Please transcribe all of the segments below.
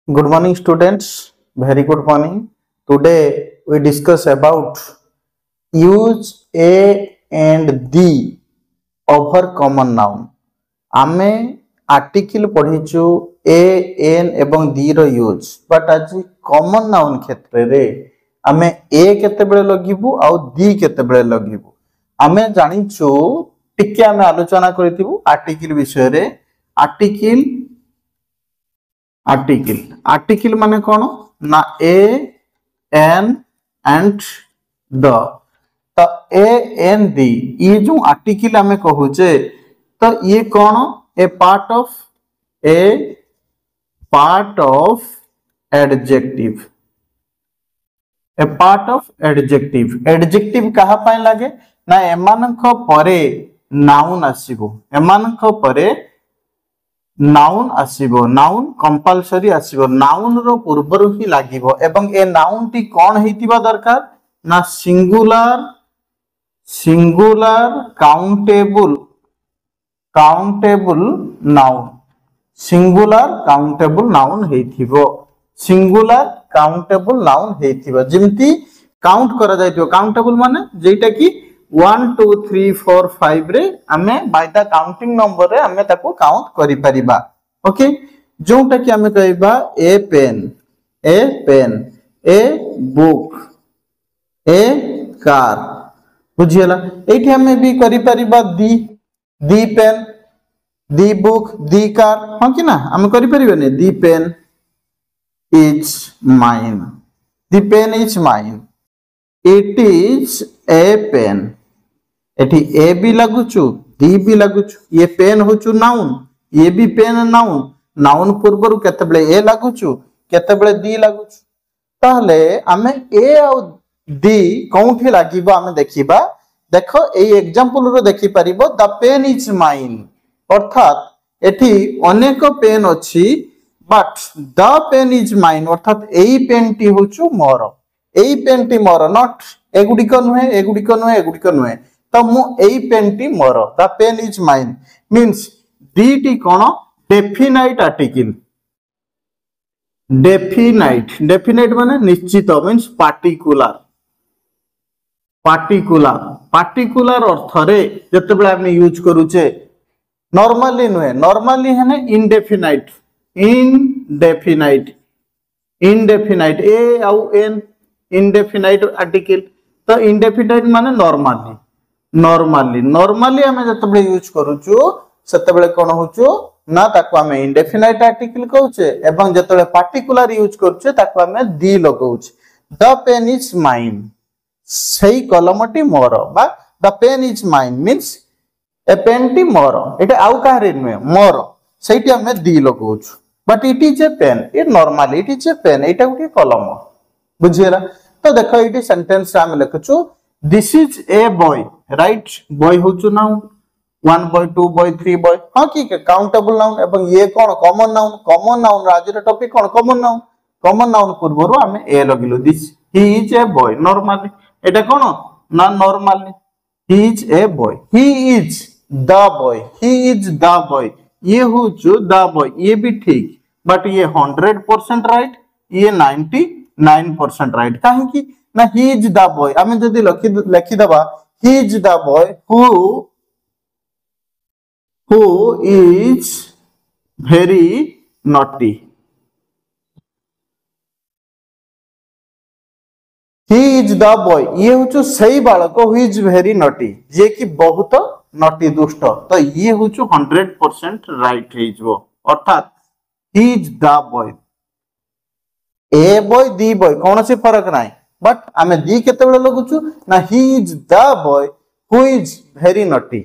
Good morning, students. Very good morning. Today we discuss about use a and the over common noun. आमे article पढ़ीचु A N एवं दी रो use but आज common noun क्षेत्र रे आमे ए केते बेले लगिबु आ दी केते बेले लगिबु आमे जानिचु टिके आमे आलोचना करितिबु आर्टिकल विषय रे आर्टिकल माने कोन ना ए एन एंड द तो ए एन दी ये जो आर्टिकल आमे कहूचे तो ये कौन ए पार्ट ऑफ एडजेक्टिव एडजेक्टिव कहा पाए लागे ना एमानक परे नाउन आसीबो नाउन आसीबो नाउन कंपलसरी आसीबो नाउन रो पूर्वरु ही लागिबो एवं ए नाउन टी कोन हेतिबा दरकार ना singular countable noun singular countable noun हेथिबो जेमती काउंट करा जायतिबो काउंटेबल माने जेटा की 1 2 3 4 5 रे आमे बाय द काउंटिंग नंबर रे आमे ताको काउंट करि परिबा ओके जोटा की आमे कहबा a pen a book a car बुझियला एठी आमे भी करि परिबा the pen the book the car हां कि ना आमे करि परिबेनी the pen is mine it is a pen एठी ए भी लागुचु दी भी लागुचु ये पेन होचु नाउन ये भी पेन नाउन पूर्वरु केतेबेले ए लागुचु केतेबेले दी लागुचु ताहले आमे ए आ दी कोउठी लागिबो आमे देखिबा देखो एई एग्जांपल रो देखि परिबो द पेन इज माइन अर्थात एठी अनेक पेन अछि but the pen is mine अर्थात एई पेन टी होचु मोर नॉट एगुडिको नुहे तो मु एई पेन टी मोर the pen is mine means the टी कोन डेफिनाइट आर्टिकल डेफिनाइट माने निश्चित मींस पार्टिकुलर अर्थ रे जतेबेला हम यूज करूचे नॉर्मली नुहे नॉर्मली है इनडेफिनाइट ए आउ एन इनडेफिनाइट आर्टिकल तो इनडेफिनाइट माने नॉर्मली हमें जतेबेले यूज करूचु सेतेबेले कोन होचु ना ताको हमें इनडेफिनाइट आर्टिकल कहूचे एवं जतेबेले पार्टिकुलर यूज करूचे ताको हमें दी लगौचे द पेन इज माइन सही कलमटी मोर बा the pen is mine means a pen टी मोर एटा आउ काहरे नुहे मोर सेठी हमें दी लगौछु but it is a pen it normally it is a pen एटा गुटी कलम बुझियला तो देखो इटी सेंटेंस रा हम लिखछु this is a boy right boy होचु नाउन 1 बॉय 2 बॉय 3 बॉय हां की काउंटेबल नाउन एवं ये कोन कॉमन नाउन राजर टॉपिक कोन कॉमन नाउन पूर्वरु हमें ए लगिलु this he is a boy normally एटा कोन ना normally he is a boy he is the boy ये होचु द बॉय ये भी ठीक बट ये 100% राइट ये 99% राइट काहे की ना ही इज द बॉय हमें जदी लिखि दबा ही is the boy who is very naughty he is the boy ये होचु सही बालक हु इज वेरी नॉटी जे की बहुत नॉटी दुष्ट तो ये होचु 100% राइट हेजो अर्थात ही is the boy a boy the boy कौन से फरक नाही बट आमे दी केते बेले लगुचु ना he is the boy who is very naughty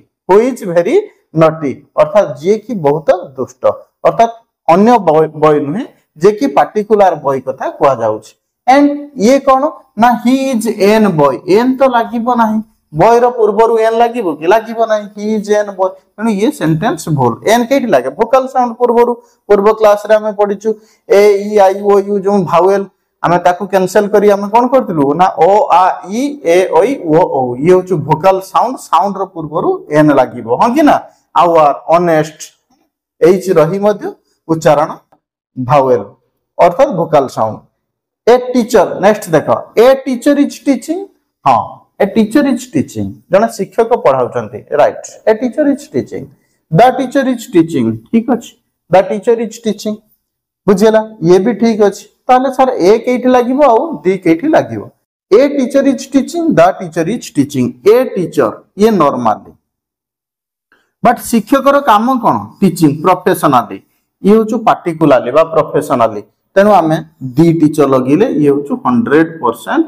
अर्थात जे की बहुत दुष्ट अर्थात अन्य बॉय नुहे जे की पार्टिकुलर बॉय कथा कुआ जाउछ एंड ये कौन ना ही इज एन बॉय एन तो लागिबो नाही बॉय रो पूर्वरु एन लागिबो कि लागिबो नाही ही इज एन बॉय तेनु ये सेंटेंस भूल एन केठी लागे वोकल साउंड पूर्व क्लास रे हमें पढिचु ए ई आई ओ यू जो भावेल हमें ताकू कैंसिल करी हमें कोन करतिलु ना ओ आ ई ए ओ ई ओ ये होचु वोकल साउंड रो पूर्वरु एन लागिबो हां कि ना आवर ऑनेस्ट एच रही मध्य उच्चारण भावेल अर्थात Bhokaal sound. A teacher next देखो ए टीचर इज टीचिंग हां ए टीचर इज टीचिंग जने शिक्षक पढ़ाउचंती right a teacher is teaching the teacher is teaching ठीक अछि द टीचर इज टीचिंग बुझियला ये भी ठीक अछि ताले सर ए केठी लागिवो आ दी केठी लागिवो a teacher is teaching the teacher is teaching a teacher ये नॉर्मली बट शिक्षकर काम कोन टीचिंग प्रोफेशनली ये होचु पार्टिकुलरली बा प्रोफेशनली तेनु आमे दी टीचर लगिले ये होचु 100%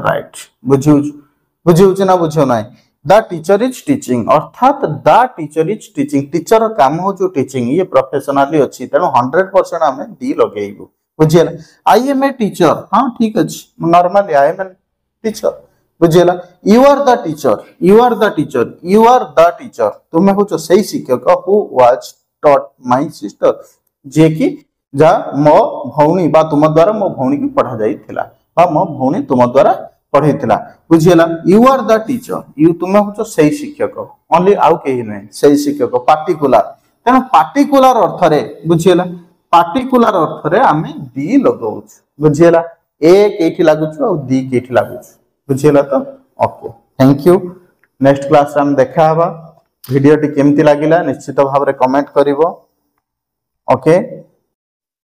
राइट बुझिउछ ना बुझियो नै द टीचर इज टीचिंग अर्थात the teacher is teaching teacher काम होचु टीचिंग ये प्रोफेशनली अछि तेनु 100% आमे दी लगेइबो बुझियला आई एम ए टीचर हां ठीक अछि normally I am a teacher बुझियला you are the teacher you are the teacher you are the teacher तुमे होचो सही शिक्षक who was taught my sister जे कि जा मो भौणी बा तुम द्वारा मो भौणी की पढ़ा जाई थिला बा मो भौणी तुम द्वारा पढ़ै थिला बुझियला you are the teacher you तुमे होचो सही शिक्षक ओनली आउ केही नै सही शिक्षक पार्टिकुलर तेन पार्टिकुलर अर्थ रे बुझियला पार्टिकुलर अर्थ रे आमे दी लगाउछ बुझियला ए केठी लागुछ और दी केठी लागुछ बुझियला तो okay thank you next class हम देखा हबा वीडियो टी केमती लागिला निश्चित भाव रे कमेंट करिवो ओके